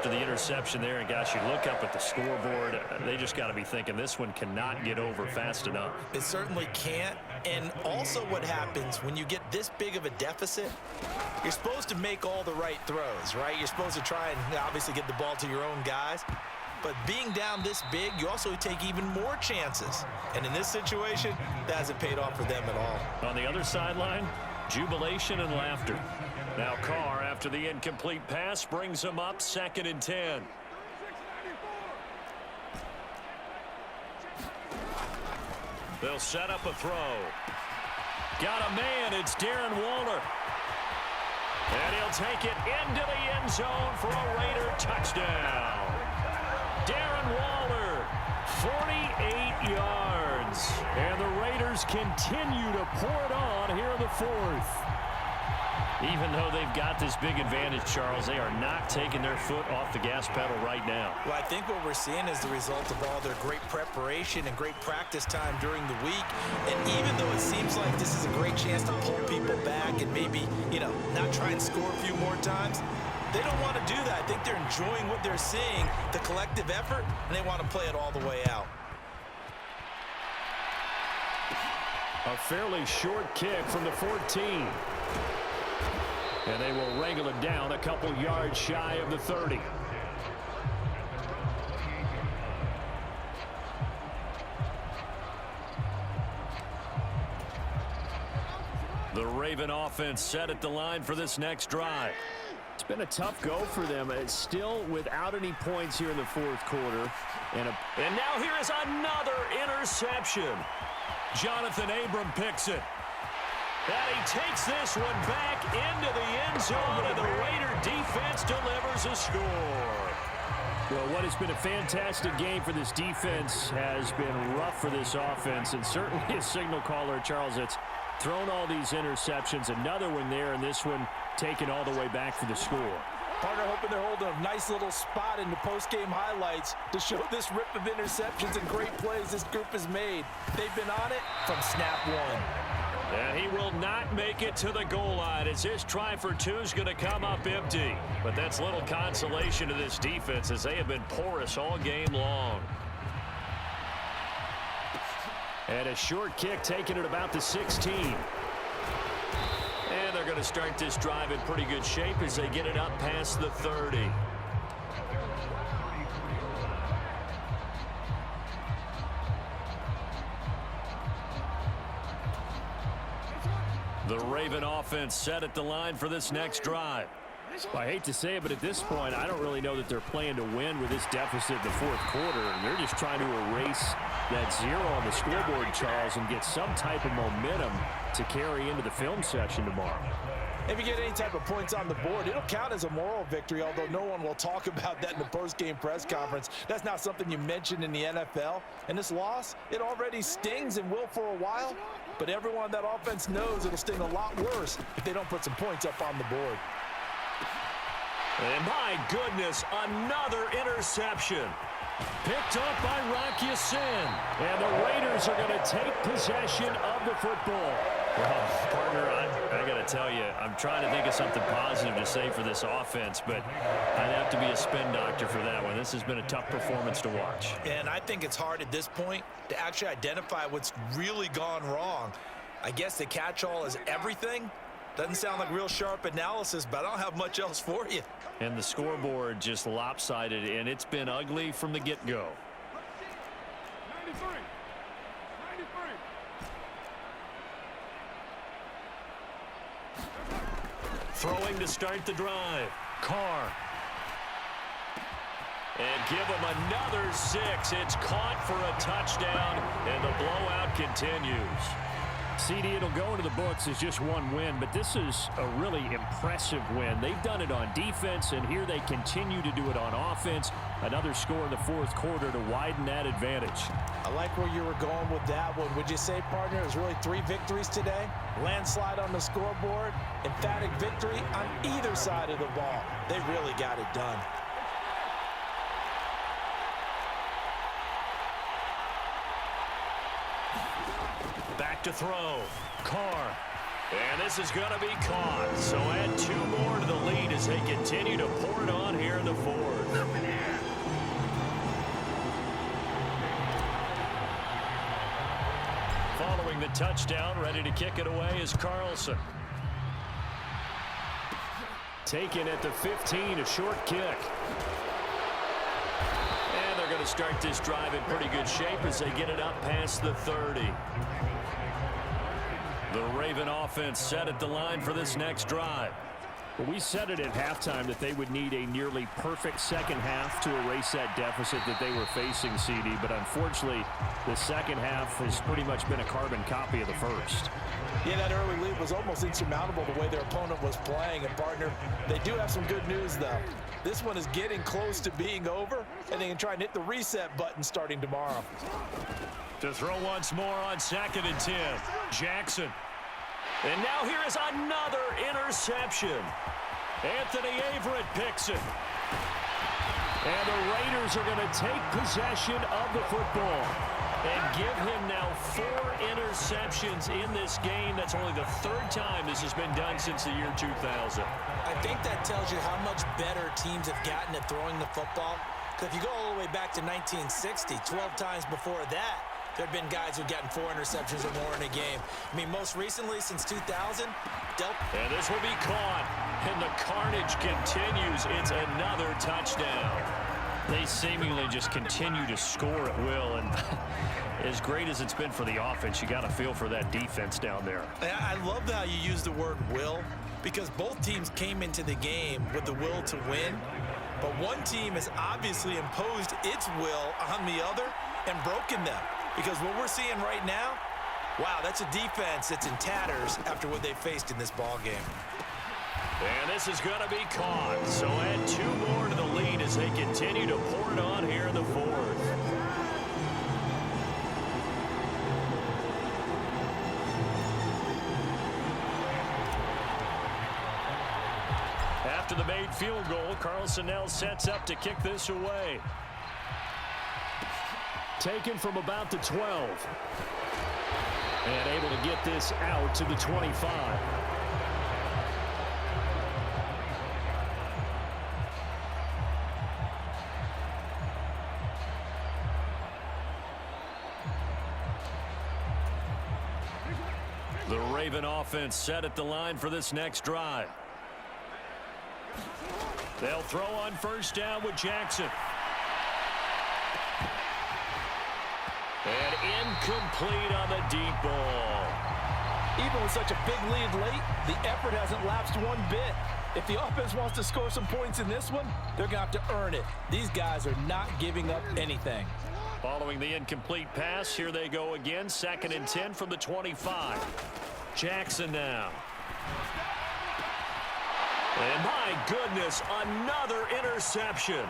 after the interception there. And, gosh, you look up at the scoreboard, they just got to be thinking this one cannot get over fast enough. It certainly can't. And also what happens when you get this big of a deficit, you're supposed to make all the right throws, right? You're supposed to try and obviously get the ball to your own guys. But being down this big, you also take even more chances. And in this situation, that hasn't paid off for them at all. On the other sideline, jubilation and laughter. Now Carr, after the incomplete pass, brings him up 2nd and 10. They'll set up a throw. Got a man. It's Darren Waller. And he'll take it into the end zone for a Raider touchdown. Darren Waller, 48 yards. And the Raiders continue to pour it on here in the 4th. Even though they've got this big advantage, Charles, they are not taking their foot off the gas pedal right now. Well, I think what we're seeing is the result of all their great preparation and great practice time during the week. And even though it seems like this is a great chance to pull people back and maybe, not try and score a few more times, they don't want to do that. I think they're enjoying what they're seeing, the collective effort, and they want to play it all the way out. A fairly short kick from the 14. And they will wrangle it down a couple yards shy of the 30. The Raven offense set at the line for this next drive. It's been a tough go for them. It's still without any points here in the 4th quarter. And now here is another interception. Jonathan Abram picks it. And he takes this one back into the end zone, and the Raider defense delivers a score. Well, what has been a fantastic game for this defense has been rough for this offense, and certainly a signal caller, Charles, that's thrown all these interceptions. Another one there, and this one taken all the way back for the score. Partner hoping they're holding a nice little spot in the post-game highlights to show this rip of interceptions and great plays this group has made. They've been on it from snap one. And he will not make it to the goal line as his try for 2 is going to come up empty. But that's little consolation to this defense as they have been porous all game long. And a short kick taken at about the 16. And they're going to start this drive in pretty good shape as they get it up past the 30. The Raven offense set at the line for this next drive. Well, I hate to say it, but at this point, I don't really know that they're playing to win with this deficit in the 4th quarter. And they're just trying to erase that 0 on the scoreboard, Charles, and get some type of momentum to carry into the film session tomorrow. If you get any type of points on the board, it'll count as a moral victory, although no one will talk about that in the post-game press conference. That's not something you mentioned in the NFL. And this loss, it already stings and will for a while, but everyone on that offense knows it'll sting a lot worse if they don't put some points up on the board. And my goodness, another interception. Picked up by Rock Ya-Sin. And the Raiders are going to take possession of the football. Well, partner, I got to tell you, I'm trying to think of something positive to say for this offense, but I'd have to be a spin doctor for that one. This has been a tough performance to watch. And I think it's hard at this point to actually identify what's really gone wrong. I guess the catch-all is everything. Doesn't sound like real sharp analysis, but I don't have much else for you. And the scoreboard just lopsided, and it's been ugly from the get-go. 93. Throwing to start the drive. Carr. And give him another 6. It's caught for a touchdown, and the blowout continues. CD, it'll go into the books as just one win, but this is a really impressive win. They've done it on defense, and here they continue to do it on offense. Another score in the 4th quarter to widen that advantage. I like where you were going with that one. Would you say, partner, it was really 3 victories today? Landslide on the scoreboard, emphatic victory on either side of the ball. They really got it done. Back to throw. Carr. And this is going to be caught. So add 2 more to the lead as they continue to pour it on here in the 4th. Following the touchdown, ready to kick it away is Carlson. Taken at the 15, a short kick. And they're going to start this drive in pretty good shape as they get it up past the 30. The Raven offense set at the line for this next drive. Well, we said it at halftime that they would need a nearly perfect second half to erase that deficit that they were facing, CD. But unfortunately, the second half has pretty much been a carbon copy of the first. Yeah, that early lead was almost insurmountable the way their opponent was playing. And, partner, they do have some good news, though. This one is getting close to being over, and they can try and hit the reset button starting tomorrow. To throw once more on 2nd and 10. Jackson. And now here is another interception. Anthony Averett picks it. And the Raiders are going to take possession of the football and give him now 4 interceptions in this game. That's only the 3rd time this has been done since the year 2000. I think that tells you how much better teams have gotten at throwing the football. Because if you go all the way back to 1960, 12 times before that, there have been guys who've gotten 4 interceptions or more in a game. I mean, most recently, since 2000, and this will be caught. And the carnage continues. It's another touchdown. They seemingly just continue to score at will. And as great as it's been for the offense, you got to feel for that defense down there. I love how you use the word will, because both teams came into the game with the will to win. But one team has obviously imposed its will on the other and broken them. Because what we're seeing right now, wow, that's a defense that's in tatters after what they faced in this ball game. And this is going to be caught. So add 2 more to the lead as they continue to pour it on here in the 4th. After the made field goal, Carlson now sets up to kick this away. Taken from about the 12. And able to get this out to the 25. The Raven offense set at the line for this next drive. They'll throw on 1st down with Jackson. And incomplete on the deep ball. Even with such a big lead late, the effort hasn't lapsed one bit. If the offense wants to score some points in this one, they're going to have to earn it. These guys are not giving up anything. Following the incomplete pass, here they go again. 2nd and 10 from the 25. Jackson now. And my goodness, another interception.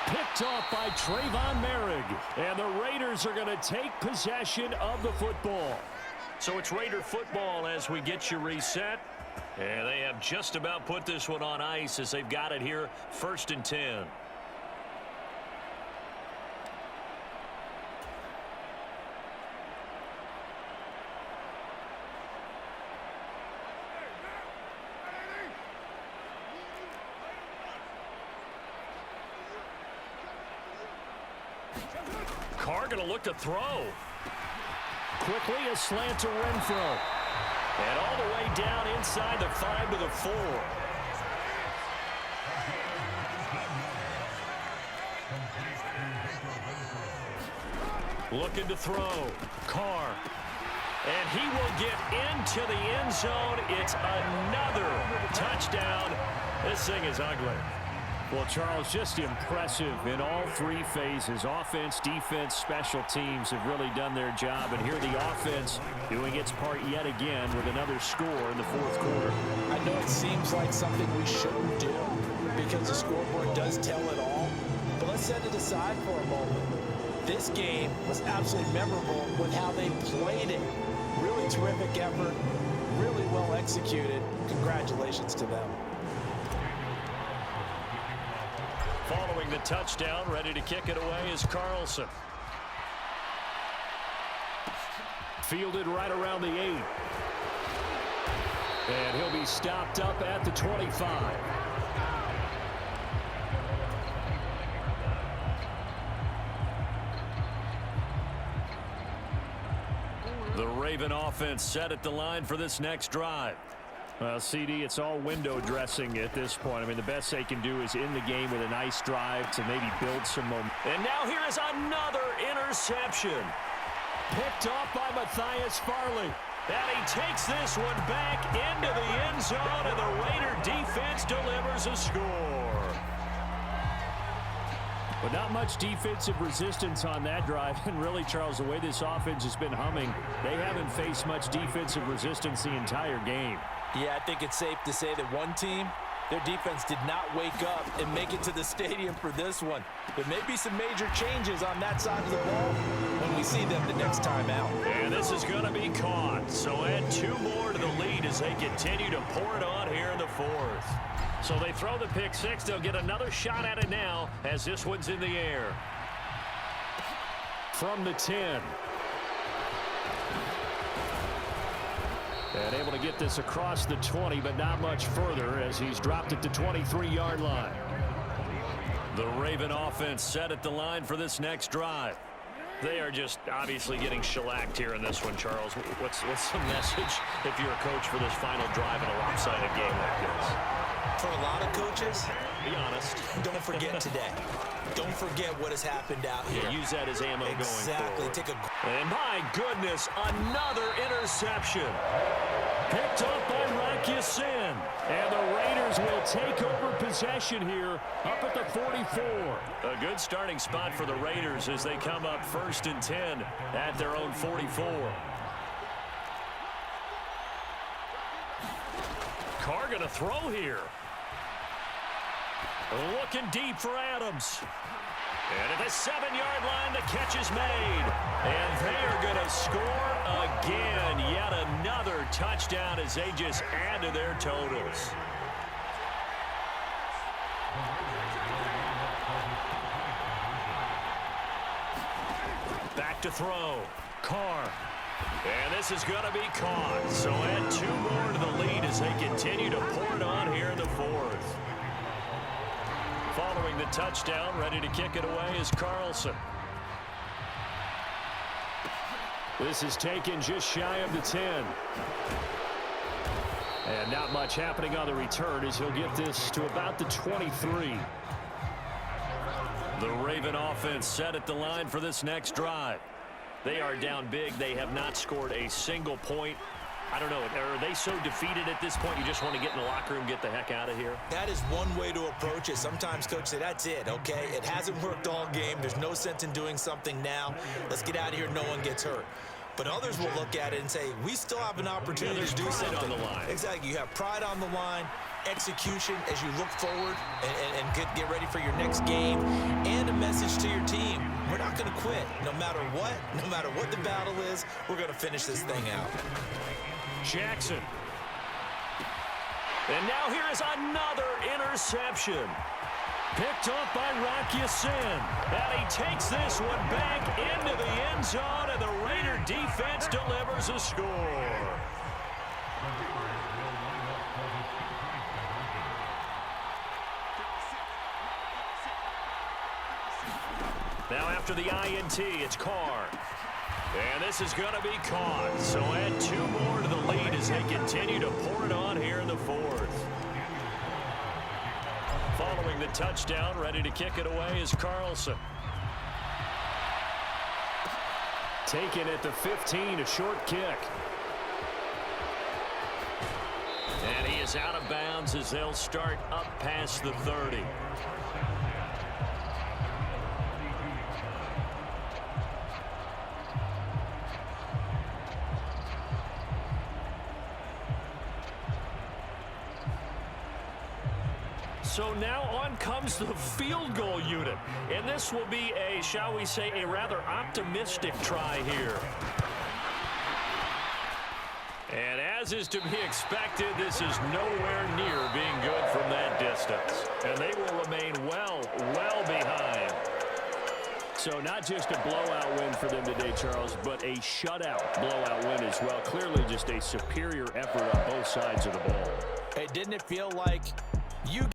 Picked off by Trayvon Merrick. And the Raiders are going to take possession of the football. So it's Raider football as we get you reset. And they have just about put this one on ice as they've got it here. 1st and 10. Carr going to look to throw. Quickly a slant to Renfro. And all the way down inside the 5 to the 4. Looking to throw. Carr. And he will get into the end zone. It's another touchdown. This thing is ugly. Well, Charles, just impressive in all 3 phases. Offense, defense, special teams have really done their job. And here the offense doing its part yet again with another score in the 4th quarter. I know it seems like something we shouldn't do because the scoreboard does tell it all. But let's set it aside for a moment. This game was absolutely memorable with how they played it. Really terrific effort, really well executed. Congratulations to them. Following the touchdown, ready to kick it away is Carlson. Fielded right around the 8. And he'll be stopped up at the 25. The Raven offense set at the line for this next drive. Well, CD, it's all window dressing at this point. I mean, the best they can do is in the game with a nice drive to maybe build some momentum. And now here is another interception. Picked off by Matthias Farley. And he takes this one back into the end zone, and the Raider defense delivers a score. But not much defensive resistance on that drive. And really, Charles, the way this offense has been humming, they haven't faced much defensive resistance the entire game. Yeah, I think it's safe to say that one team, their defense did not wake up and make it to the stadium for this one. There may be some major changes on that side of the ball when we see them the next time out. And this is going to be caught. So add 2 more to the lead as they continue to pour it on here in the 4th. So they throw the pick 6. They'll get another shot at it now as this one's in the air. From the 10. And able to get this across the 20, but not much further as he's dropped it to 23-yard line. The Raven offense set at the line for this next drive. They are just obviously getting shellacked here in this one, Charles. What's the message if you're a coach for this final drive in a lopsided game like this? For a lot of coaches, Be honest. don't forget today. Don't forget what has happened out here. Use that as ammo going Exactly. forward. And my goodness, another interception. Picked up by Rakisin. And the Raiders will take over possession here up at the 44. A good starting spot for the Raiders as they come up 1st and 10 at their own 44. Carr going to throw here. Looking deep for Adams. And at the 7-yard line, the catch is made. And they're going to score again. Yet another touchdown as they just add to their totals. Back to throw. Carr. And this is going to be caught. So add 2 more to the lead as they continue to pour it on here in the 4th. Following the touchdown, ready to kick it away is Carlson. This is taken just shy of the 10. And not much happening on the return as he'll get this to about the 23. The Raven offense set at the line for this next drive. They are down big. They have not scored a single point. I don't know. Are they so defeated at this point you just want to get in the locker room, get the heck out of here? That is one way to approach it. Sometimes coaches say, that's it, okay? It hasn't worked all game. There's no sense in doing something now. Let's get out of here. No one gets hurt. But others will look at it and say, we still have an opportunity to do something. On the line. Exactly. You have pride on the line, execution as you look forward and get ready for your next game, and a message to your team. We're not going to quit. No matter what the battle is, we're going to finish this thing out. Jackson. And now here is another interception. Picked up by Rakisin. And he takes this one back into the end zone, and the Raider defense delivers a score. Now after the INT, it's Carr. And this is going to be caught. So add 2 more to the lead as they continue to pour it on here in the 4th. Following the touchdown, ready to kick it away is Carlson. Taken at the 15, a short kick. And he is out of bounds as they'll start up past the 30. So now on comes the field goal unit. And this will be a, shall we say, a rather optimistic try here. And as is to be expected, this is nowhere near being good from that distance. And they will remain well behind. So not just a blowout win for them today, Charles, but a shutout blowout win as well. Clearly just a superior effort on both sides of the ball. Hey, didn't it feel like